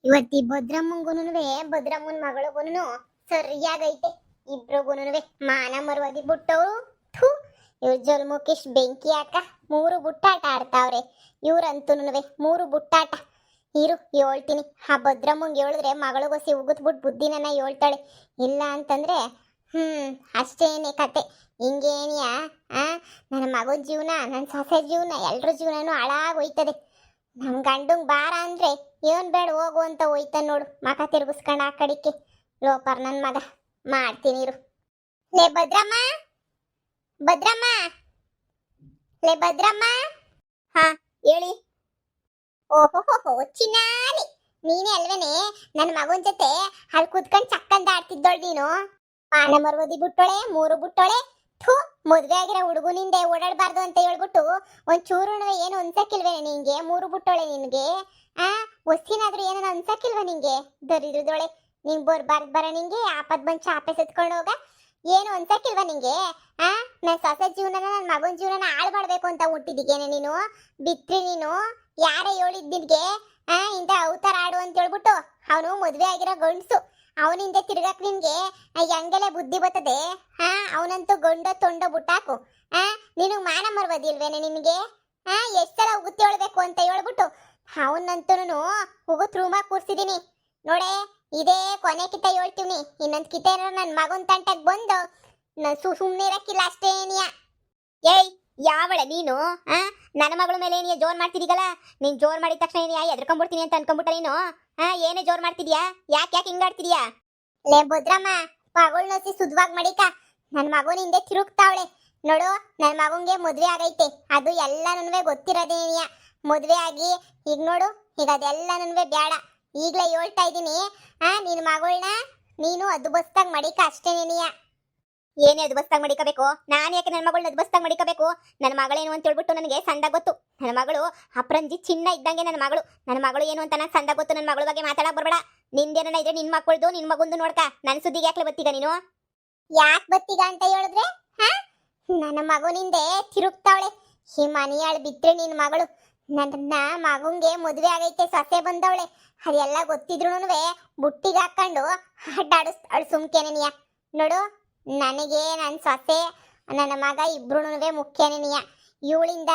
ಇವತ್ತಿ ಭದ್ರಮ್ಮನ್ ಮಗಳಿಗೂನು ಸರಿಯಾಗೈತೆ. ಇಬ್ರಿಗೂನುವೆ ಮಾನ ಮರ್ವಾದಿ ಬಿಟ್ಟವ್ರು. ಥೂ, ಇವ್ರ ಜಲ್ಮುಖೇಶ್ ಬೆಂಕಿ ಹಾಕ ಮೂರು ಬುಟ್ಟಾಟ ಆಡ್ತಾವ್ರೆ. ಇವ್ರಂತೂನುವೆ ಮೂರು ಬುಟ್ಟಾಟ. ಇರು ಹೇಳ್ತೀನಿ. ಆ ಭದ್ರಮ್ಮಂಗೆ ಹೇಳಿದ್ರೆ ಮಗಳಿಗೋಸಿ ಉಗುತ್ಬಿಟ್ಟು ಬುದ್ಧಿನ ಹೇಳ್ತಾಳೆ. ಇಲ್ಲ ಅಂತಂದ್ರೆ ಅಷ್ಟೇನೆ ಕತೆ. ಹಿಂಗೇನಿಯಾ ನನ್ನ ಮಗನ ಜೀವನ, ನನ್ನ ಸೊಸೆ ಜೀವನ, ಎಲ್ರ ಜೀವನನೂ ಹಾಳಾಗೋಯ್ತದೆ. ನಮ್ಮ ಗಂಡಂಗೆ ಬಾರ ಅಂದ್ರೆ ಏನ್ ಬೇಡ ಹೋಗು ಅಂತ ಹೋಯ್ತಾನ ನೋಡು. ಮಕ ತಿರ್ಗಿಸ್ಕೊಂಡು ಆ ಕಡಿಕೆ ಲೋಪರ್ ನನ್ನ ಮಗ. ಮಾಡ್ತೀನಿ ಇರು. ಲೇ ಭದ್ರಮ್ಮ, ಭದ್ರಮ್ಮ, ಲೇ ಭದ್ರಮ್ಮ. ಹಾ ಹೇಳಿ. ಓಹೋ ಚಿನ್ನಾಲಿ, ನೀನೇ ಅಲ್ವೇನೆ ನನ್ನ ಮಗನ ಜೊತೆ ಅಲ್ಲಿ ಕುತ್ಕೊಂಡು ಚಕ್ಕಂದ ಆಡ್ತಿದ್ದೋಳು ನೀನು. ಮಾನ ಮರ್ವದಿ ಬಿಟ್ಟೋಳೆ, ಮೂರು ಬಿಟ್ಟೋಳೆ. ಥೂ, ಮದ್ವೆ ಆಗಿರೋ ಹುಡುಗನಿಂದೆ ಓಡಾಡಬಾರ್ದು ಅಂತ ಹೇಳ್ಬಿಟ್ಟು ಒಂಚೂರು ಏನು ಅನ್ಸಕ್ಕಿಲ್ವೇನೆ ನಿಂಗೆ? ಮೂರು ಬಿಟ್ಟೋಳೆ ನಿನ್ಗೆ. ವಸ್ತಿನಾದ್ರೂ ಏನೋ ಅನ್ಸಕ್ಕಿಲ್ವ ನಿಂಗೆ? ದರಿದ್ರದೋಳೆ, ನಿಂಗೆ ಬರ ನಿಂಗೆ ಆಪತ್ ಬಂದು ಚಾಪೆ ಸತ್ಕೊಂಡು ಹೋಗ. ಏನು ಅನ್ಸಕ್ಕಿಲ್ವ ನಿಂಗೆ? ನನ್ನ ಸೊಸೆ ಜೀವನನ, ನನ್ನ ಮಗನ ಜೀವನನ ಹಾಳು ಮಾಡ್ಬೇಕು ಅಂತ ಹುಟ್ಟಿದಿಗೇನೆ ನೀನು? ಬಿತ್ರಿ ನೀನು. ಯಾರೇ ಹೇಳಿದ್ ನಿನ್ಗೆ ಇಂಥ ಅವತಾರ ಆಡು ಅಂತ ಹೇಳ್ಬಿಟ್ಟು? ಅವನು ಮದ್ವೆ ಆಗಿರೋ ಗಂಡ್ಸು. ಅವನಿಂದ ತಿರ್ಗಾಕ್ ನಿನ್ಗೆ ಹೆಂಗೆಲೆ ಬುದ್ಧಿ ಬರ್ತದೆ? ಅವನಂತೂ ಗಂಡ ತೊಂಡ ಬುಟ್ಟಾಕು. ನೀನು ಮಾನ ಮರ್ವದಿಲ್ವೇನೆ ನಿನ್ಗೆ? ಎಷ್ಟ್ ಸಲ ಉಗುತ್ತಿ ಹೇಳ್ಬೇಕು ಅಂತ ಹೇಳ್ಬಿಟ್ಟು ಅವನಂತೂ ಉಗುತ್ ರೂಮಾಗ ಕೂರ್ಸಿದೀನಿ ನೋಡೆ. ಇದೇ ಕೊನೆ ಕಿತ ಹೇಳ್ತೀವಿ. ಇನ್ನೊಂದ್ ಕಿತ ಏನಾರ ನನ್ನ ಮಗನ್ ತಂಟಕ್ ಬಂದು ಸುಮ್ನೆ ಇರಕ್ಕಿಲ್ಲ ಅಷ್ಟೇನಿಯಾ. ಏಯ್ ಯಾವಳೆ ನೀನು? ನನ್ನ ಮಗಳ ಮೇಲೆ ಏನಿಯ ಜೋರ್ ಮಾಡ್ತಿದೀಗಲ್ಲ? ನೀನ್ ಜೋರ್ ಮಾಡಿದ ತಕ್ಷಣ ಏನಿಯಾ ಎದ್ಕೊಂಡ್ಬಿಡ್ತೀನಿ ಅಂತ ಅನ್ಕೊಂಡ್ಬಿಟ್ಟ ನೀನು? ಏನೇ ಜೋರ್ ಮಾಡ್ತಿದ್ಯಾ? ಯಾಕೆ ಹಿಂಗಾಡ್ತಿದ್ಯಾ? ಲೇ ಭದ್ರಮ್ಮ, ಪಗಳ್ ನೋಸಿ ಸುದ್ವಾಗ್ ಮಡಿಕ. ನನ್ನ ಮಗನಿಂದೆ ತಿರುಗ್ತಾವಳೆ ನೋಡು. ನನ್ನ ಮಗಂಗೆ ಮದ್ವೆ ಆಗೈತೆ, ಅದು ಎಲ್ಲನೂ ಗೊತ್ತಿರೋದೇನಿಯಾ. ಮದ್ವೆ ಆಗಿ ಈಗ ನೋಡು, ಈಗ ಅದೆಲ್ಲನೂ ಬೇಡ. ಈಗ್ಲೇ ಹೇಳ್ತಾ ಇದ್ದೀನಿ, ನಿನ್ನ ಮಗಳನ್ನ ನೀನು ಅದು ಬಸ್ತಾಗ ಮಡಿಕ ಅಷ್ಟೇನೇನಿಯಾ. ಏನೇ ಅದು ಬಸ್ತಾಗ ಮಡಿಕಬೇಕು? ನಾನು ಯಾಕೆ ನನ್ನ ಮಗಳನ್ನ ಅದು ಬಸ್ತಾಗ ಮಡಿಕಬೇಕು? ನನ್ನ ಮಗಳೇನು ಅಂತ ಹೇಳ್ಬಿಟ್ಟು ನನಗೆ ಸಂದ ಗೊತ್ತು. ನನ್ನ ಮಗಳು ಅಪ್ರಂಜಿ ಚಿನ್ನ ಇದ್ದಂಗೆ ನನ್ನ ಮಗಳು. ನನ್ನ ಮಗಳು ಏನು ಅಂತ ನನಗೆ ಸಂದ ಗೊತ್ತು. ನನ್ನ ಮಗಳ ಬಗ್ಗೆ ಮಾತಾಡಕ್ ಬರ್ಬೇಡ. ನಿಂದೇನ ಇದ್ರೆ ನಿನ್ ಮಕ್ಕಳ್ದು, ನಿನ್ ಮಗುಂದು ನೋಡ್ಕ. ನನ್ನ ಸುದ್ದಿಗೆ ಯಾಕೆ ಬತ್ತೀಗ ನೀನು? ಯಾಕೆ ಬತ್ತೀಗ ಅಂತ ಹೇಳಿದ್ರೆ ನನ್ನ ಮಗನಿಂದೆ ತಿರುಗ್ತಾವಳೆ. ಈ ಮನೆಯಾಳು ಬಿದ್ರೆ ನಿನ್ ಮಗಳು. ನನ್ನ ಮಗಂಗೆ ಮದುವೆ ಆಗೈತೆ, ಸೊಸೆ ಬಂದವಳೆ. ಅದೆಲ್ಲ ಗೊತ್ತಿದ್ರು ಬುಟ್ಟಿಗೆ ಹಾಕೊಂಡು ಅಡ್ಡಾಡಿಸ್ತಾಳು ಸುಮ್ಕೆನೆನಿಯ. ನೋಡು, ನನಗೆ ನನ್ನ ಸೊಸೆ ನನ್ನ ಮಗ ಇಬ್ರು ಮುಖ್ಯನೆನಿಯ. ಇವಳಿಂದ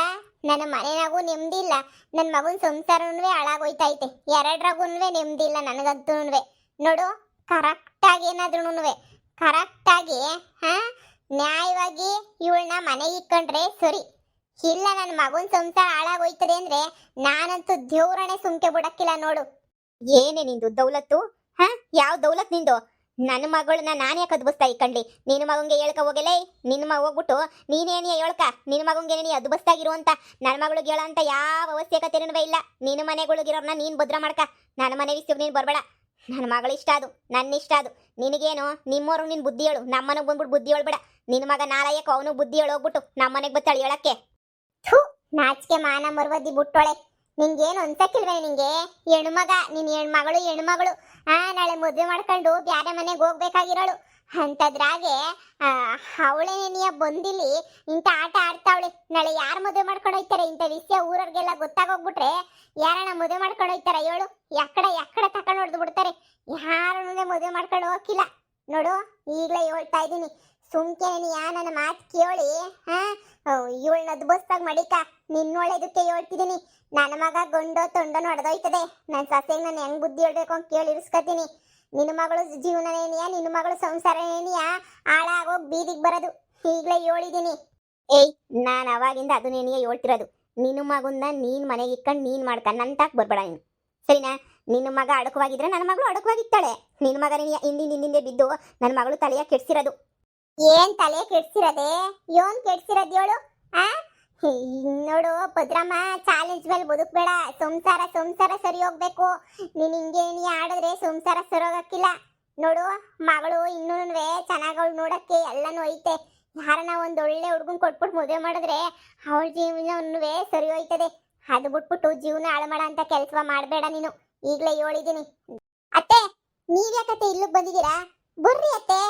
ನನ್ನ ಮನೆಯಾಗೂ ನೆಮ್ಮದಿ ಇಲ್ಲ, ನನ್ನ ಮಗನ ಸಂಸಾರನೂ ಹಾಳಾಗೋಯ್ತೈತೆ. ಎರಡರಾಗೂ ನೆಮ್ಮದಿ ಇಲ್ಲ ನನಗಂತೂ. ನೋಡು, ಕರೆಕ್ಟಾಗಿ ಏನಾದ್ರೂ ಕರೆಕ್ಟಾಗಿ ನ್ಯಾಯವಾಗಿ ಇವಳನ್ನ ಮನೆಗೆ ಇಕ್ಕೊಂಡ್ರೆ ಸರಿ. ಇಲ್ಲ ನನ್ನ ಮಗನ ಸಂಸಾರ ಹಾಳಾಗೋಯ್ತದೆ ಅಂದ್ರೆ ನಾನಂತೂ ದೇವ್ರನೇ ಸುಮ್ಕೆ ಬಿಡಕ್ಕಿಲ್ಲ ನೋಡು. ಏನೇ ನಿಂದು ದೌಲತ್ತು? ಯಾವ ದೌಲತ್ ನಿಂದು? ನನ್ನ ಮಗಳನ್ನ ನಾನು ಯಾಕೆ ಅದ್ಬಸ್ತಾ ಇಕ್ಕಂಡ್ಲಿ? ನಿನ್ನ ಮಗಂಗೆ ಹೇಳ್ಕ ಹೋಗಲೇ. ನಿನ್ನ ಮಗ ಹೋಗ್ಬಿಟ್ಟು ನೀನೇನಿಯ ಹೇಳ್ಕ ನಿನ್ನ ಮಗಂಗೆ ನೀ ಅದ್ಬಸ್ತಾಗಿರು ಅಂತ. ನನ್ನ ಮಗಳಿಗೆ ಹೇಳ ಅಂತ ಯಾವ ಅವಶ್ಯಕತೆನೂ ಇಲ್ಲ. ನಿನ್ನ ಮನೆಗಳಿಗಿರೋರ್ನ ನೀನು ಭದ್ರ ಮಾಡ್ಕ. ನನ್ನ ಮನೆ ವಿಷಯಕ್ಕೆ ನೀನು ಬರಬೇಡ. ನನ್ನ ಮಗಳು ಇಷ್ಟ ಅದು, ನನ್ನ ಇಷ್ಟ ಅದು. ನಿನಗೇನು ನಿಮ್ಮವ್ರು ನಿನ್ನ ಬುದ್ಧಿ ಹೇಳು, ನಮ್ಮನೆಗೆ ಬಂದ್ಬಿಟ್ಟು ಬುದ್ಧಿ ಹೇಳ್ಬೇಡ. ನಿನ್ನ ಮಗ ನಾಳೆಯಕ್ಕೆ ಅವನು ಬುದ್ಧಿ ಹೇಳೋಗ್ಬಿಟ್ಟು ನಮ್ಮನೆಗೆ ಬತ್ತಾಳೆ ಹೇಳಕ್ಕೆ. ಥೂ, ನಾಚಿಕೆ ಮಾನ ಮರ್ವದಿ ಬಿಟ್ಟೋಳೆ. ನಿಂಗೇನು ಅನ್ಸಕ್ಕಿಲ್ವೇ ನಿಂಗೆ? ಹೆಣ್ಮಗ, ನಿನ್ನ ಹೆಣ್ಮಗಳು ಹೆಣ್ಮಗಳು. ನಾಳೆ ಮದುವೆ ಮಾಡ್ಕೊಂಡು ಬ್ಯಾರೆ ಮನೆಗೆ ಹೋಗ್ಬೇಕಾಗಿರೋಳು. ಅಂತದ್ರಾಗೆ ಅವಳೇನಿಯ ಬಂದಿಲ್ಲಿ ಇಂಥ ಆಟ ಆಡ್ತಾವಳೆ. ನಾಳೆ ಯಾರು ಮದುವೆ ಮಾಡ್ಕೊಂಡು ಹೋಯ್ತಾರೆ? ಇಂಥ ವಿಷಯ ಊರವ್ರಿಗೆಲ್ಲ ಗೊತ್ತಾಗೋಗ್ಬಿಟ್ರೆ ಯಾರನ್ನ ಮದುವೆ ಮಾಡ್ಕೊಂಡು ಹೋಯ್ತಾರ ಹೇಳು? ಎಕ್ಕಡ ತಕೊಂಡು ಹೊಡೆದು ಬಿಡ್ತಾರೆ. ಯಾರನ್ನೂ ಮದುವೆ ಮಾಡ್ಕೊಂಡು ಹೋಗಿಲ್ಲ ನೋಡು. ಈಗಲೇ ಹೇಳ್ತಾ ಇದ್ದೀನಿ, ಸುಮ್ಕೆನಿಯ ನನ್ನ ಮಾತು ಕೇಳಿ ಇವಳನ್ನ ಅದ್ಬಸ್ತಾಗ ಮಡಿಕ. ನಿನ್ನೊಳ್ಳೆದಕ್ಕೆ ಹೇಳ್ತಿದ್ದೀನಿ. ನನ್ನ ಮಗ ಗಂಡೋ ತೊಂಡೋ ಹೊಡೆದೋಯ್ತದೆ. ನನ್ನ ಸೊಸೆಗೆ ನಾನು ಹೆಂಗ್ ಬುದ್ಧಿ ಹೇಳ್ಬೇಕು ಅಂತ ಕೇಳಿ ಇರಿಸ್ಕೊತೀನಿ. ನಿನ್ನ ಮಗಳು ಜೀವನನೇನಿಯಾ, ನಿನ್ನ ಮಗಳು ಸಂಸಾರನೇನಿಯಾ ಹಾಳಾಗೋಗಿ ಬೀದಿಗೆ ಬರೋದು. ಈಗಲೇ ಹೇಳಿದ್ದೀನಿ. ಏಯ್, ನಾನು ಅವಾಗಿಂದ ಅದನ್ನೇನಿಯೇ ಹೇಳ್ತಿರೋದು. ನಿನ್ನ ಮಗುನ್ನ ನೀನು ಮನೆಗೆ ಇಕ್ಕೊಂಡು ನೀನು ಮಾಡ್ಕ, ನನ್ನ ತಾಕ್ ಬರ್ಬೇಡ ನೀನು, ಸರಿನಾ? ನಿನ್ನ ಮಗ ಅಡಕವಾಗಿದ್ರೆ ನನ್ನ ಮಗಳು ಅಡಕವಾಗಿತ್ತಾಳೆ. ನಿನ್ನ ಮಗನೇ ಹಿಂದಿಂದೆ ಬಿದ್ದು ನನ್ನ ಮಗಳು ತಲೆಯ ಕೆಡ್ಸಿರೋದು. ಏನ್ ತಲೆ ಕೆಡ್ಸಿರದೆ? ಏನ್ ಕೆಡ್ಸಿರೋದು ಹೇಳು? ನೋಡು ಭದ್ರಮ್ಮ, ಚಾಲೆಂಜ್ ಮೇಲೆ ಬದುಕ್ಬೇಡ. ಸಂಸಾರ ಸರಿ ಹೋಗ್ಬೇಕು. ನೀನ್ ಹಿಂಗೇನಿ ಆಡಿದ್ರೆ ಸಂಸಾರ ಸರಿ ಹೋಗಕ್ಕಿಲ್ಲ ನೋಡು. ಮಗಳು ಇನ್ನೂ ಚೆನ್ನಾಗವಳು ನೋಡಕ್ಕೆ ಎಲ್ಲನೂ ಐತೆ. ಯಾರನ್ನ ಒಂದ್ ಒಳ್ಳೆ ಹುಡ್ಗನ್ ಕೊಟ್ಬಿಟ್ಟು ಮದುವೆ ಮಾಡಿದ್ರೆ ಅವಳ ಜೀವನವೇ ಸರಿ ಹೋಯ್ತದೆ. ಅದು ಬಿಟ್ಬಿಟ್ಟು ಜೀವನ ಹಾಳು ಮಾಡ ಅಂತ ಕೆಲಸ ಮಾಡಬೇಡ ನೀನು. ಈಗಲೇ ಹೇಳಿದ್ದೀನಿ. ಅತ್ತೆ, ನೀವ್ಯಾಕತ್ತೆ ಇಲ್ಲಿಗೆ ಬಂದಿದ್ದೀರಾ? ಬರ್ರಿ ಅತ್ತೆ.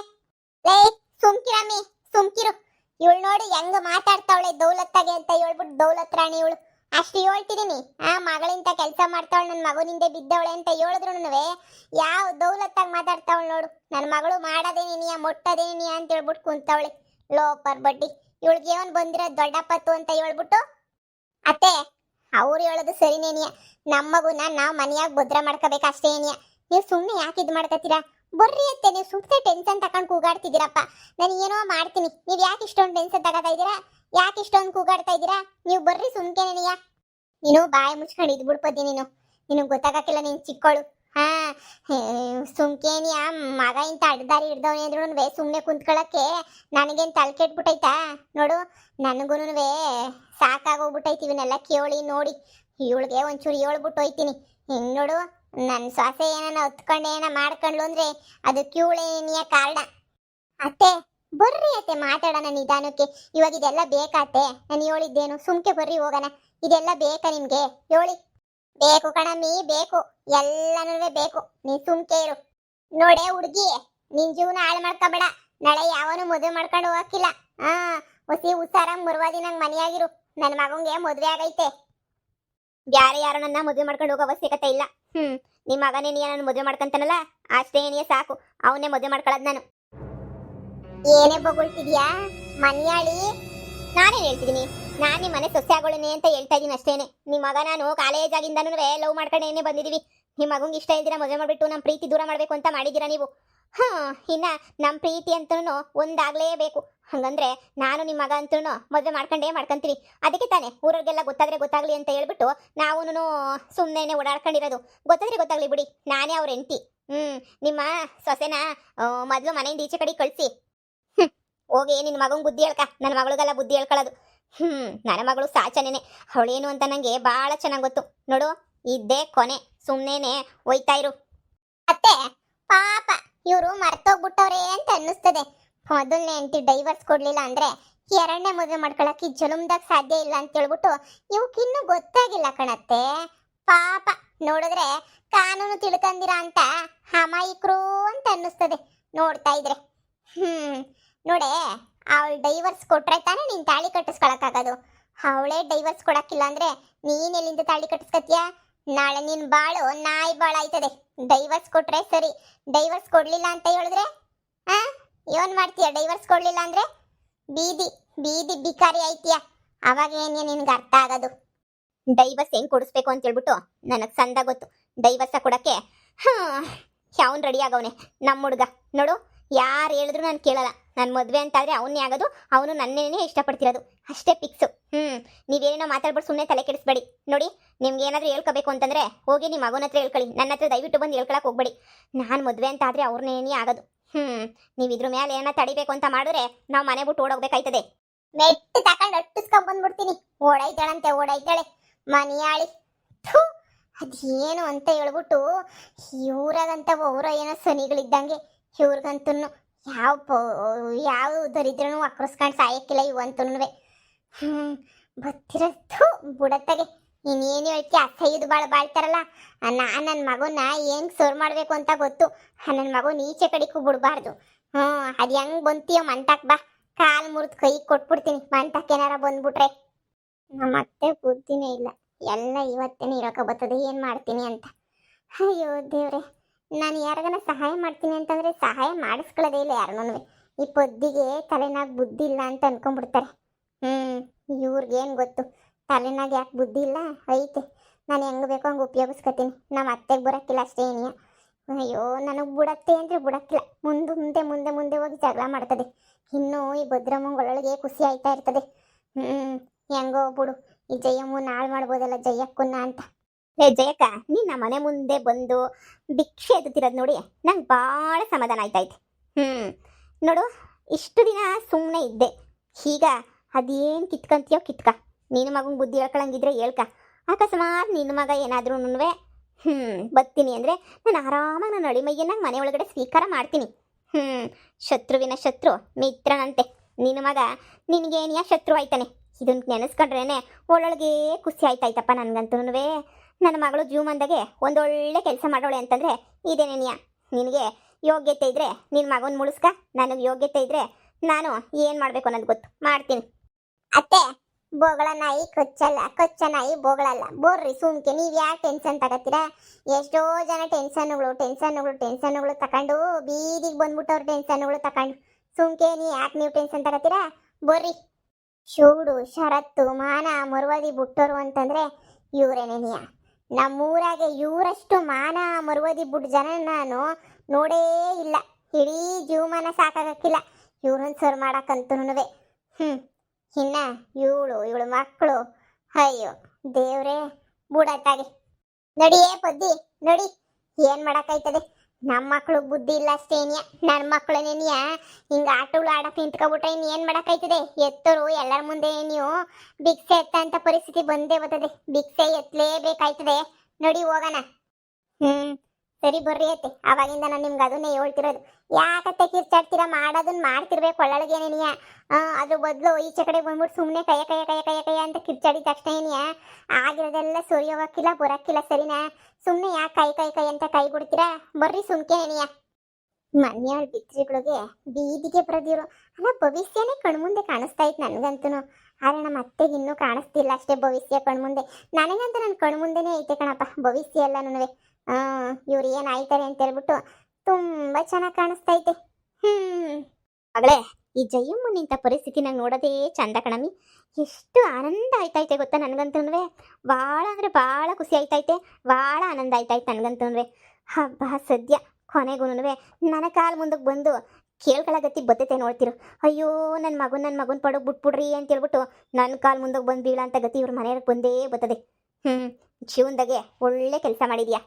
ಲೇ ಸುಮ್ಕಿರಮ್ಮಿ, ಸುಮ್ಕಿರು. ಇವಳು ನೋಡಿ ಹೆಂಗ ಮಾತಾಡ್ತಾವಳೆ ದೌಲತ್ತಾಗೆ ಅಂತ ಹೇಳ್ಬಿಟ್ಟು. ದೌಲತ್ ರಾಣಿ ಇವಳು. ಅಷ್ಟು ಹೇಳ್ತಿದ್ದೀನಿ. ಆ ಮಗಳಿಂದ ಕೆಲಸ ಮಾಡ್ತಾವಳು, ನನ್ನ ಮಗನಿಂದೆ ಬಿದ್ದವಳೆ ಅಂತ ಹೇಳಿದ್ರು ಯಾವ ದೌಲತ್ತಾಗಿ ಮಾತಾಡ್ತಾವಳು ನೋಡು. ನನ್ನ ಮಗಳು ಮಾಡೋದೇನಿಯ ಮೊಟ್ಟದೇನಿಯ ಅಂತ ಹೇಳ್ಬಿಟ್ಟು ಕುಂತವಳೆ ಲೋಪರ್ ಬಡ್ಡಿ. ಇವಳಿಗೆ ಏನು ಬಂದಿರೋ ದೊಡ್ಡಪ್ಪತ್ತು ಅಂತ ಹೇಳ್ಬಿಟ್ಟು ಅತ್ತೆ ಅವ್ರು ಹೇಳೋದು ಸರಿನೇನಿಯ. ನಮ್ಮ ಮಗುನ ನಾವು ಮನೆಯಾಗ ಭದ್ರ ಮಾಡ್ಕೋಬೇಕು ಅಷ್ಟೇ ಏನಿಯ. ನೀವು ಸುಮ್ಮನೆ ಯಾಕೆ ಇದು ಮಾಡ್ಕೊತೀರಾ? ಬರ್ರಿ ಅತ್ತೆ, ನೀವು ಸುಮ್ಮನೆ ಟೆನ್ಷನ್ ತಗೊಂಡು ಕೂಗಾಡ್ತಿದ್ದೀರಪ್ಪ. ನಾನು ಏನೋ ಮಾಡ್ತೀನಿ, ನೀವು ಯಾಕೆ ಇಷ್ಟೊಂದು ಟೆನ್ಷನ್ ತಗೋತಾ ಇದ್ದೀರಾ? ಯಾಕೆ ಇಷ್ಟೊಂದು ಕೂಗಾಡ್ತಾ ಇದ್ದೀರಾ? ನೀವು ಬರ್ರಿ ಸುಮ್ಕೆನೇನಿಯ. ನೀನು ಬಾಯಿ ಮುಚ್ಕೊಂಡು ಇದ್ಬಿಡ್ಪದಿ. ನಿನಗೆ ಗೊತ್ತಾಗಕ್ಕಿಲ್ಲ, ನೀನು ಚಿಕ್ಕವಳು. ಹಾ ಸುಮ್ಕೇನಿಯ ಮಗ ಇಂತ ಅಡ್ಡದಾರಿ ಹಿಡ್ದವನೇ ಅಂದ್ರೂ ಸುಮ್ಮನೆ ಕುಂತ್ಕೊಳ್ಳೋಕ್ಕೆ ನನಗೇನು ತಲೆ ಕೆಟ್ಬಿಟ್ಟೈತಾ ನೋಡು. ನನಗೂನು ಸಾಕಾಗೋಗ್ಬಿಟ್ಟೈತಿ ಇವನ್ನೆಲ್ಲ ಕೇಳಿ ನೋಡಿ. ಇವಳಿಗೆ ಒಂಚೂರು ಹೇಳ್ಬಿಟ್ಟು ಹೋಯ್ತೀನಿ. ಹಿಂಗೆ ನೋಡು, ನನ್ನ ಸೊಸೆ ಏನಾನ ಹೊತ್ಕೊಂಡು ಏನ ಮಾಡ್ಕೊಂಡ್ಲು ಅಂದ್ರೆ ಅದು ಕ್ಯೂಳೇನಿಯ ಕಾರಣ. ಅತ್ತೆ ಬರ್ರಿ ಅತ್ತೆ, ಮಾತಾಡೋಣ ನಿಧಾನಕ್ಕೆ. ಇವಾಗ ಇದೆಲ್ಲ ಬೇಕಾತೆ? ನಾನು ಹೇಳಿದ್ದೇನು? ಸುಮ್ಕೆ ಬರ್ರಿ ಹೋಗೋಣ. ಇದೆಲ್ಲ ಬೇಕಾ ನಿಮ್ಗೆ? ಹೇಳಿ. ಬೇಕು ಕಣಮ್ಮಿ, ಬೇಕು, ಎಲ್ಲನೂ ಬೇಕು. ನೀ ಸುಮ್ಕೆ ಇರು. ನೋಡೆ ಹುಡುಗಿ, ನಿನ್ ಜೀವನ ಹಾಳು ಮಾಡ್ಕೋಬೇಡ. ನಾಳೆ ಯಾವನು ಮದುವೆ ಮಾಡ್ಕೊಂಡು ಹೋಗಿಲ್ಲ. ಹೊಸಿ ಹುಷಾರಾಗಿ ಮರುವಾದಿ ನಂಗೆ ಮನೆಯಾಗಿರು. ನನ್ನ ಮಗಂಗೆ ಮದುವೆ ಆಗೈತೆ. ಬ್ಯಾರೆ ಯಾರು ನನ್ನ ಮದುವೆ ಮಾಡ್ಕೊಂಡು ಹೋಗೋ ಅವಶ್ಯಕತೆ ಇಲ್ಲ. ನಿಮ್ಮ ಮಗನೇ ನೀ ನನ್ನ ಮದುವೆ ಮಾಡ್ಕೊಂತಾನಲ್ಲ ಅಷ್ಟೇ ಏನಿಯ ಸಾಕು. ಅವನ್ನೇ ಮದುವೆ ಮಾಡ್ಕೊಳ್ಳೋದು ನಾನು. ಏನೇ ಬೊಗಳ್ತಿದ್ಯಾ ಮನ್ಯಾಳಿ? ನಾನೇನು ಹೇಳ್ತಿದ್ದೀನಿ? ನಾನು ನಿಮ್ಮ ಮನೆ ಸೊಸೆ ಆಗೋಳನೆ ಅಂತ ಹೇಳ್ತಾ ಇದ್ದೀನಿ ಅಷ್ಟೇನೆ. ನಿಮ್ಮ ಮಗ ನಾನು ಕಾಲೇಜ್ ಆಗಿಂದನೂ ಲವ್ ಮಾಡ್ಕೊಂಡೇನೆ ಬಂದಿದ್ದೀವಿ. ನಿಮ್ಮ ಮಗಂಗೆ ಇಷ್ಟ ಇಲ್ದಿರ ಮದುವೆ ಮಾಡಿಬಿಟ್ಟು ನಮ್ಮ ಪ್ರೀತಿ ದೂರ ಮಾಡಬೇಕು ಅಂತ ಮಾಡಿದ್ದೀರಾ ನೀವು. ಇನ್ನ ನಮ್ಮ ಪ್ರೀತಿ ಅಂತೂ ಒಂದಾಗಲೇಬೇಕು. ಹಂಗಂದ್ರೆ ನಾನು ನಿಮ್ಮ ಮಗ ಅಂತೂ ಮದುವೆ ಮಾಡ್ಕೊಂತೀವಿ. ಅದಕ್ಕೆ ತಾನೇ ಊರವ್ರಿಗೆಲ್ಲ ಗೊತ್ತಾಗಲಿ ಅಂತ ಹೇಳ್ಬಿಟ್ಟು ನಾವು ಸುಮ್ಮನೆ ಓಡಾಡ್ಕೊಂಡಿರೋದು. ಗೊತ್ತಾಗಲಿ ಬಿಡಿ, ನಾನೇ ಅವ್ರ ಹೆಂಡತಿ. ನಿಮ್ಮ ಸೊಸೆನ ಮೊದಲು ಮನೆಯಿಂದ ಈಚೆ ಕಡೆ ಕಳಿಸಿ. ಹೋಗಿ ನಿನ್ನ ಮಗಂಗೆ ಬುದ್ಧಿ ಹೇಳ್ಕ. ನನ್ನ ಮಗಳಿಗೆಲ್ಲ ಬುದ್ಧಿ ಹೇಳ್ಕೊಳ್ಳೋದು. ನನ್ನ ಮಗಳು ಸಾಚನೇನೆ. ಅವಳೇನು ಅಂತ ನನಗೆ ಭಾಳ ಚೆನ್ನಾಗಿ ಗೊತ್ತು. ನೋಡು, ಇದ್ದೇ ಕೊನೆ. ಸುಮ್ಮನೆ ಒಯ್ತಾ ಇರು. ಅತ್ತೆ ಪಾಪ ಇವರು ಮರ್ತೋಗ್ಬಿಟ್ಟವ್ರೆ ಅಂತ ಅನ್ನಿಸ್ತದೆ. ಮೊದಲನೇ ಹೆಂಡತಿ ಡೈವರ್ಸ್ ಕೊಡ್ಲಿಲ್ಲ ಅಂದ್ರೆ ಎರಡನೇ ಮದುವೆ ಮಾಡ್ಕೊಳಕ್ಕೆ ಜಲುಮ್ದಾಗ ಸಾಧ್ಯ ಇಲ್ಲ ಅಂತ ಹೇಳ್ಬಿಟ್ಟು ಇವಕ್ಕಿನ್ನೂ ಗೊತ್ತಾಗಿಲ್ಲ ಕಣತ್ತೆ. ಪಾಪ ನೋಡಿದ್ರೆ ಕಾನೂನು ತಿಳ್ಕೊಂಡಿರ ಅಂತ ಅಮಾಯಿಕರು ಅಂತ ಅನ್ನಿಸ್ತದೆ ನೋಡ್ತಾ ಇದ್ರೆ. ನೋಡೆ, ಅವಳು ಡೈವರ್ಸ್ ಕೊಟ್ರೆ ತಾನೇ ನೀನು ತಾಳಿ ಕಟ್ಟಿಸ್ಕೊಳಕ್ಕಾಗೋದು. ಅವಳೇ ಡೈವರ್ಸ್ ಕೊಡಕ್ಕಿಲ್ಲ ಅಂದ್ರೆ ನೀನ್ ಎಲ್ಲಿಂದ ತಾಳಿ ಕಟ್ಟಿಸ್ಕತ್ತೀಯ? ನಾಳೆ ನಿನ್ ಬಾಳು ನಾಯಿ ಬಾಳ ಆಯ್ತದೆ. ಡೈವರ್ಸ್ ಕೊಟ್ರೆ ಸರಿ, ಡೈವರ್ಸ್ ಕೊಡ್ಲಿಲ್ಲ ಅಂತ ಹೇಳಿದ್ರೆ ಏನ್ ಮಾಡ್ತೀಯ? ಡೈವರ್ಸ್ ಕೊಡ್ಲಿಲ್ಲ ಅಂದ್ರೆ ಬೀದಿ ಬೀದಿ ಬಿಕಾರಿ ಆಯ್ತೀಯ. ಅವಾಗ ಏನೇ ನಿನ್ಗೆ ಅರ್ಥ ಆಗೋದು? ಡೈವರ್ಸ್ ಹೆಂಗ್ ಕೊಡಿಸ್ಬೇಕು ಅಂತ ಹೇಳ್ಬಿಟ್ಟು ನನಗೆ ಸಂದ ಗೊತ್ತು. ಡೈವರ್ಸ ಕೊಡಕ್ಕೆ ಯಾವನ್ ರೆಡಿ ಆಗವನೆ ನಮ್ಮ ಹುಡುಗ. ನೋಡು, ಯಾರು ಹೇಳಿದ್ರು ನಾನು ಕೇಳಲ್ಲ. ನನ್ನ ಮದುವೆ ಅಂತಾದರೆ ಅವನ್ನೇ ಆಗೋದು. ಅವನು ನನ್ನೇನೇ ಇಷ್ಟಪಡ್ತಿರೋದು ಅಷ್ಟೇ ಫಿಕ್ಸು. ನೀವೇನೇನೋ ಮಾತಾಡ್ಬಿಟ್ಟು ಸುಮ್ಮನೆ ತಲೆ ಕೆಡಿಸ್ಬೇಡಿ. ನೋಡಿ, ನಿಮ್ಗೆ ಏನಾದರೂ ಹೇಳ್ಕೋಬೇಕು ಅಂತಂದರೆ ಹೋಗಿ ನಿಮ್ಮ ಮಗನ ಹತ್ರ ಹೇಳ್ಕೊಳ್ಳಿ. ನನ್ನ ಹತ್ರ ದಯವಿಟ್ಟು ಬಂದು ಹೇಳ್ಕೊಳಕ್ಕೆ ಹೋಗ್ಬೇಡಿ. ನಾನು ಮದುವೆ ಅಂತ ಆದರೆ ಅವ್ರನ್ನೇನೇ ಆಗೋದು. ನೀವು ಇದ್ರ ಮೇಲೆ ಏನೋ ತಡಿಬೇಕು ಅಂತ ಮಾಡಿದ್ರೆ ನಾವು ಮನೆ ಬಿಟ್ಟು ಓಡೋಗ್ಬೇಕಾಯ್ತದೆ. ಮೆಟ್ಟು ತಗೊಂಡು ಅಟ್ಟಿಸ್ಕೊಂಡ್ ಬಂದ್ಬಿಡ್ತೀನಿ. ಓಡಾಯ್ತಾಳೆ ಮನೆಯಾಳಿ. ಅದೇನು ಅಂತ ಹೇಳ್ಬಿಟ್ಟು ಇವ್ರಾಗಂತ ಅವರ ಏನೋ ಸನಿಗಳಿದ್ದಂಗೆ. ಇವ್ರಿಗಂತೂ ಯಾವ ದರಿದ್ರನು ಅಕ್ರಸ್ಕೊಂಡು ಸಾಯಕ್ಕಿಲ್ಲ ಇವಂತೂ. ಬತ್ತಿರತ್ತು ಬುಡತ್ತಗೆ ಇನ್ನೇನು ಹೇಳ್ತಿ? ಅಸಹ್ಯದು ಬಾಳ್ತಾರಲ್ಲ. ನಾನು ನನ್ನ ಮಗನ ಹೆಂಗ್ ಸೋರ್ ಮಾಡಬೇಕು ಅಂತ ಗೊತ್ತು. ನನ್ನ ಮಗನ ಈಚೆ ಕಡೆಗೂ ಬಿಡಬಾರ್ದು. ಅದು ಹೆಂಗ್ ಬಂತೀಯೋ ಮಂತಕ್ ಬಾ, ಕಾಲು ಮುರಿದು ಕೈ ಕೊಟ್ಬಿಡ್ತೀನಿ. ಮಂತಕ್ಕೆ ಏನಾರ ಬಂದ್ಬಿಟ್ರೆ ಮತ್ತೆ ಬುದ್ಧಿನೇ ಇಲ್ಲ. ಎಲ್ಲ ಇವತ್ತೇನೆ ಇರೋಕೆ ಬರ್ತದೆ ಏನು ಮಾಡ್ತೀನಿ ಅಂತ. ಅಯ್ಯೋ ದೇವ್ರೆ, ನಾನು ಯಾರಿಗಾನ ಸಹಾಯ ಮಾಡ್ತೀನಿ ಅಂತಂದರೆ ಸಹಾಯ ಮಾಡಿಸ್ಕೊಳ್ಳೋದೇ ಇಲ್ಲ ಯಾರನ್ನೂ. ಈ ಪೊದ್ದಿಗೆ ತಲೆನಾಗ ಬುದ್ಧಿ ಇಲ್ಲ ಅಂತ ಅನ್ಕೊಂಡ್ಬಿಡ್ತಾರೆ. ಇವ್ರಿಗೇನು ಗೊತ್ತು ತಲೆನಾಗ ಯಾಕೆ ಬುದ್ಧಿ ಇಲ್ಲ? ಐತೆ, ನಾನು ಹೆಂಗೆ ಬೇಕೋ ಹಂಗೆ ಉಪಯೋಗಿಸ್ಕೊತೀನಿ. ನಮ್ಮ ಅತ್ತೆಗೆ ಬರೋಕ್ಕಿಲ್ಲ ಅಷ್ಟೇ ಏನಿಯ. ಅಯ್ಯೋ, ನನಗೆ ಬಿಡತ್ತೆ ಅಂದರೆ ಬಿಡೋಕ್ಕಿಲ್ಲ. ಮುಂದೆ ಹೋಗಿ ಜಗಳ ಮಾಡ್ತದೆ. ಇನ್ನೂ ಈ ಭದ್ರಮ್ಮಂಗೊಳಗೆ ಖುಷಿ ಆಯ್ತಾ ಇರ್ತದೆ. ಹೆಂಗೋ ಬಿಡು, ಈ ಜಯಮ್ಮು ನಾಳು ಮಾಡ್ಬೋದಲ್ಲ ಜಯಕ್ಕನ್ನ ಅಂತ. ಜಯಕ್ಕ, ನೀನು ನಮ್ಮ ಮನೆ ಮುಂದೆ ಬಂದು ಭಿಕ್ಷೆ ಎತ್ತುತ್ತಿರೋದು ನೋಡಿ ನಂಗೆ ಭಾಳ ಸಮಾಧಾನ ಆಯ್ತಾಯ್ತು. ನೋಡು, ಇಷ್ಟು ದಿನ ಸುಮ್ಮನೆ ಇದ್ದೆ. ಈಗ ಅದೇನು ಕಿತ್ಕೊಂತೀಯೋ ಕಿತ್ಕ. ನಿನ್ನ ಮಗಂಗೆ ಬುದ್ಧಿ ಹೇಳ್ಕೊಳಂಗಿದ್ರೆ ಹೇಳ್ಕ. ಅಕಸ್ಮಾತ್ ನಿನ್ನ ಮಗ ಏನಾದ್ರೂ ಬರ್ತೀನಿ ಅಂದರೆ ನಾನು ಆರಾಮಾಗಿ ನನ್ನ ಅಳಿಮಯ್ಯನಾಗ ಮನೆ ಒಳಗಡೆ ಸ್ವೀಕಾರ ಮಾಡ್ತೀನಿ. ಶತ್ರುವಿನ ಶತ್ರು ಮಿತ್ರನಂತೆ. ನಿನ್ನ ಮಗ ನಿನಗೇನಿಯ ಶತ್ರು ಆಯ್ತಾನೆ. ಇದನ್ನು ನೆನೆಸ್ಕೊಂಡ್ರೇನೆ ಒಳೊಳಗೆ ಖುಷಿ ಆಯ್ತಾಯ್ತಪ್ಪ ನನಗಂತೂ. ನನ್ನ ಮಗಳು ಜೀವಮಾನದಾಗೆ ಒಂದೊಳ್ಳೆ ಕೆಲಸ ಮಾಡೋಳೆ ಅಂತಂದರೆ ಇದೇನೇನಿಯ. ನಿನಗೆ ಯೋಗ್ಯತೆ ಇದ್ದರೆ ನಿನ್ನ ಮಗನ ಮುಳಿಸ್ಕ. ನನಗೆ ಯೋಗ್ಯತೆ ಇದ್ದರೆ ನಾನು ಏನು ಮಾಡಬೇಕು ಅನ್ನೋದು ಗೊತ್ತು, ಮಾಡ್ತೀನಿ. ಅತ್ತೆ, ಬೋಗಳ ನಾಯಿ ಕೊಚ್ಚಲ್ಲ, ಕೊಚ್ಚ ನಾಯಿ ಬೋಗಳಲ್ಲ. ಬೋರ್ರಿ ಸುಮ್ಕೆ ನೀವ್ ಯಾಕೆ ಟೆನ್ಷನ್ ತಗತ್ತೀರಾ? ಎಷ್ಟೋ ಜನ ಟೆನ್ಷನ್ಗಳು ತಕೊಂಡು ಬೀದಿಗೆ ಬಂದ್ಬಿಟ್ಟವ್ರು ಟೆನ್ಷನ್ಗಳು ತಕೊಂಡು. ಸುಮ್ಕೆ ನೀವು ಟೆನ್ಷನ್ ತಗತ್ತೀರಾ? ಬರ್ರಿ. ಶೂಡು ಶರತ್ತು ಮಾನ ಮರುವಾದಿ ಬಿಟ್ಟೋರು ಅಂತಂದ್ರೆ ಇವ್ರೇನೇನಿಯ. ನಮ್ಮೂರಾಗೆ ಇವರಷ್ಟು ಮಾನ ಮರುವಾದಿ ಬಿಟ್ಟು ಜನ ನಾನು ನೋಡೇ ಇಲ್ಲ. ಇಡೀ ಜೀವಮಾನ ಸಾಕಾಗಕ್ಕಿಲ್ಲ ಇವ್ರನ್ನ ಸರ್ ಮಾಡಕ್ಕಂತೂನುವೆ. ಇನ್ನ ಇವಳು ಮಕ್ಕಳು, ಅಯ್ಯೋ ದೇವ್ರೇ ಬುಡತ್ತಾಗಿ. ನಡಿಯೇ ಪದ್ದಿ ನಡಿ. ಏನ್ ಮಾಡಕ್ಕಾಯ್ತದೆ? ನಮ್ಮ ಮಕ್ಳು ಬುದ್ಧಿ ಇಲ್ಲ ಅಷ್ಟೇನಿಯ. ನನ್ನ ಮಕ್ಳನೇನಿಯ ಹಿಂಗ ಆಟಗಳು ಆಡಕ್ ನಿಂತ್ಕೊಬಿಟ್ರೆ ಇನ್ ಏನ್ ಮಾಡಕ್ಕಾಯ್ತದೆ? ಎತ್ತರು ಎಲ್ಲರ ಮುಂದೆ ನೀವು ಭಿಕ್ಷೆ ಎತ್ತ ಪರಿಸ್ಥಿತಿ ಬಂದೇ ಬರ್ತದೆ. ಭಿಕ್ಷೆ ಎತ್ತಲೇಬೇಕಾಯ್ತದೆ. ನಡಿ ಹೋಗೋಣ. ಸರಿ ಬರ್ರಿ ಐತೆ. ಅವಾಗಿಂದ ನಾನು ನಿಮ್ಗೆ ಅದನ್ನೇ ಹೇಳ್ತಿರೋದು. ಯಾಕತ್ತೆ ಕಿರ್ಚಾಡ್ತೀರಾ? ಮಾಡೋದನ್ನ ಮಾಡ್ತಿರ್ಬೇಕು ಒಳ್ಳೊಳಗೇನೇನಿಯ. ಅದ್ರ ಬದಲು ಈಚೆ ಕಡೆ ಬಂದ್ಬಿಟ್ಟು ಸುಮ್ಮನೆ ಕೈಯ ಅಂತ ಕಿರ್ಚಾಡಿದ ತಕ್ಷಣ ಏನಿಯ ಆಗಿರೋದೆಲ್ಲ ಸರಿ ಹೋಗಕ್ಕಿಲ್ಲ, ಬರಕ್ಕಿಲ್ಲ. ಸರಿನಾ? ಸುಮ್ಮನೆ ಯಾಕೆ ಕೈ ಅಂತ ಕೈ ಬಿಡ್ತೀರಾ? ಬರ್ರಿ ಸುಮ್ಕೆ ಏನಿಯ. ಮನ್ಯಾಳ ಬಿತ್ರಿಗಳಿಗೆ ಬೀದಿಗೆ ಬರೆದಿರು ಅಲ್ಲ, ಭವಿಷ್ಯನೇ ಕಣ್ಮುಂದೆ ಕಾಣಿಸ್ತಾ ಇತ್ತು ನನಗಂತೂ. ಆದ್ರೆ ನಮ್ಮ ಅತ್ತೆಗೆ ಇನ್ನೂ ಕಾಣಿಸ್ತಿಲ್ಲ ಅಷ್ಟೇ ಭವಿಷ್ಯ ಕಣ್ಮುಂದೆ. ನನಗಂತೂ ನನ್ನ ಕಣ್ಮುಂದೆನೇ ಐತೆ ಕಣಪ್ಪ ಭವಿಷ್ಯ ಎಲ್ಲನೂ. ಇವ್ರು ಏನ್ ಆಯ್ತಾರೆ ಅಂತ ಹೇಳ್ಬಿಟ್ಟು ತುಂಬಾ ಚೆನ್ನಾಗಿ ಕಾಣಿಸ್ತೈತೆ. ಮಗಳೇ, ಈ ಜಯಮ್ಮ ನಿಂತ ಪರಿಸ್ಥಿತಿ ನಂಗೆ ನೋಡೋದೇ ಚಂದ ಕಣಮಿ. ಎಷ್ಟು ಆನಂದ ಆಯ್ತೈತೆ ಗೊತ್ತಾ ನನಗಂತೂ. ಭಾಳ ಅಂದ್ರೆ ಭಾಳ ಖುಷಿ ಆಯ್ತೈತೆ, ಭಾಳ ಆನಂದ ಆಯ್ತಾಯ್ತು ನನಗಂತೂ. ಹಬ್ಬ ಸದ್ಯ ಕೊನೆಗೂ ನನ್ನ ಕಾಲ ಮುಂದಕ್ಕೆ ಬಂದು ಕೇಳ್ಕೊಳಗತ್ತಿ ಬತ್ತೈತೆ ನೋಡ್ತಿರು. ಅಯ್ಯೋ ನನ್ನ ಮಗನ ಪಡೋಗಿ ಬಿಟ್ಬಿಡ್ರಿ ಅಂತ ಹೇಳ್ಬಿಟ್ಟು ನನ್ನ ಕಾಲ ಮುಂದಕ್ಕೆ ಬಂದು ಬೀಳ ಅಂತ ಗತಿ ಇವ್ರ ಮನೆಯವ್ರಿಗೆ ಬಂದೇ ಬರ್ತದೆ. ಜೀವನದಾಗೆ ಒಳ್ಳೆ ಕೆಲಸ ಮಾಡಿದ್ಯಾ.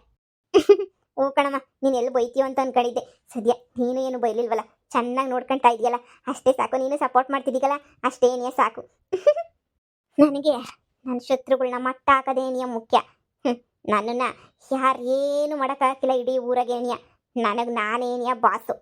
ಓ ಕಣಮ್ಮ, ನೀನು ಎಲ್ಲಿ ಬೈತೀಯೋ ಅಂತ ಅನ್ಕೊಂಡಿದ್ದೆ. ಸದ್ಯ ನೀನು ಏನು ಬೈಲಿಲ್ವಲ್ಲ, ಚೆನ್ನಾಗಿ ನೋಡ್ಕೊಳ್ತಾ ಇದೆಯಲ್ಲ, ಅಷ್ಟೇ ಸಾಕು. ನೀನು ಸಪೋರ್ಟ್ ಮಾಡ್ತಿದ್ದೀಗಲ್ಲ ಅಷ್ಟೇನಿಯ ಸಾಕು. ನನಗೆ ನನ್ನ ಶತ್ರುಗಳನ್ನ ಮಟ್ಟ ಹಾಕೋದೇನಿಯ ಮುಖ್ಯ. ನನ್ನನ್ನು ಯಾರೇನು ಮಾಡೋಕ್ಕಾಗಿಲ್ಲ ಇಡೀ ಊರಾಗೇನಿಯ. ನನಗೆ ನಾನೇನಿಯ ಬಾಸು.